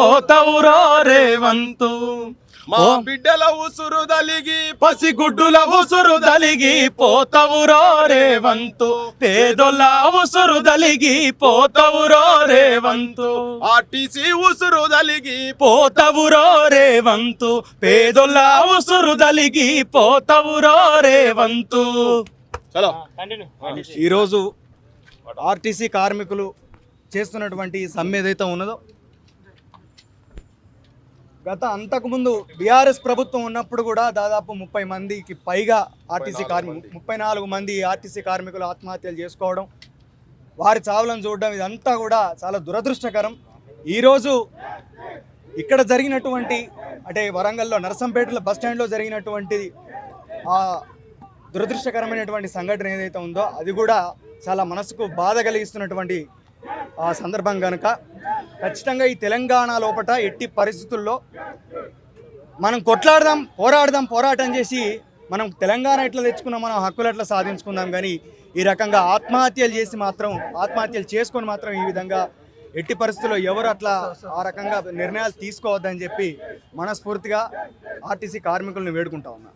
పోతవురో రేవంతు. మా బిడ్డల ఉసురు దలిగి పసిగుడ్డుల ఉసురు దలిగి పోతవురో రేవంతు. పేదొల్ల ఉసురు దలిగి పోతవురో రేవంతు. ఆర్టీసీ ఉసురు దలిగి పోతవురో రేవంతు. పేదొల్ల ఉసురు దలిగి పోతవురో రేవంతు. చలో. ఈరోజు ఆర్టీసీ కార్మికులు చేస్తున్నటువంటి సమ్మె ఏదైతే ఉన్నదో, అంతకుముందు బీఆర్ఎస్ ప్రభుత్వం ఉన్నప్పుడు కూడా దాదాపు 30 మందికి పైగా 34 మంది ఆర్టీసీ కార్మికులు ఆత్మహత్యలు చేసుకోవడం, వారి చావులను చూడడం, ఇదంతా కూడా చాలా దురదృష్టకరం. ఈరోజు ఇక్కడ జరిగినటువంటి అంటే వరంగల్లో నరసంపేటలో బస్టాండ్లో జరిగినటువంటి ఆ దురదృష్టకరమైనటువంటి సంఘటన ఏదైతే ఉందో అది కూడా చాలా మనసుకు బాధ కలిగిస్తున్నటువంటి ఆ సందర్భం కనుక ఖచ్చితంగా ఈ తెలంగాణ లోపల ఎట్టి పరిస్థితుల్లో మనం పోరాటం చేసి మనం తెలంగాణ ఎట్లా తెచ్చుకున్నాం, మనం హక్కులు ఎట్లా సాధించుకుందాం. కానీ ఈ రకంగా ఆత్మహత్యలు చేసుకొని మాత్రం ఈ విధంగా ఎట్టి పరిస్థితుల్లో ఎవరు అట్లా ఆ రకంగా నిర్ణయాలు తీసుకోవద్దని చెప్పి మనస్ఫూర్తిగా ఆర్టీసీ కార్మికులను వేడుకుంటా ఉన్నా.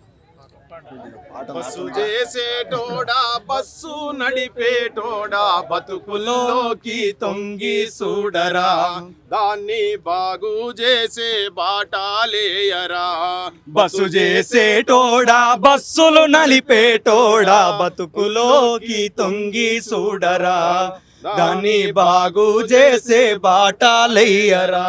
బస్సు చేసేటోడా బస్సు నడిపేటోడా బతుకుల్లోకి తొంగి చూడరా, దాన్ని బాగు చేసే బాటాలేయరా. బస్సు చేసేటోడా బస్సులు నలిపేటోడా బతుకులోకి తొంగి చూడరా, దాన్ని బాగు చేసే బాటాలేయరా.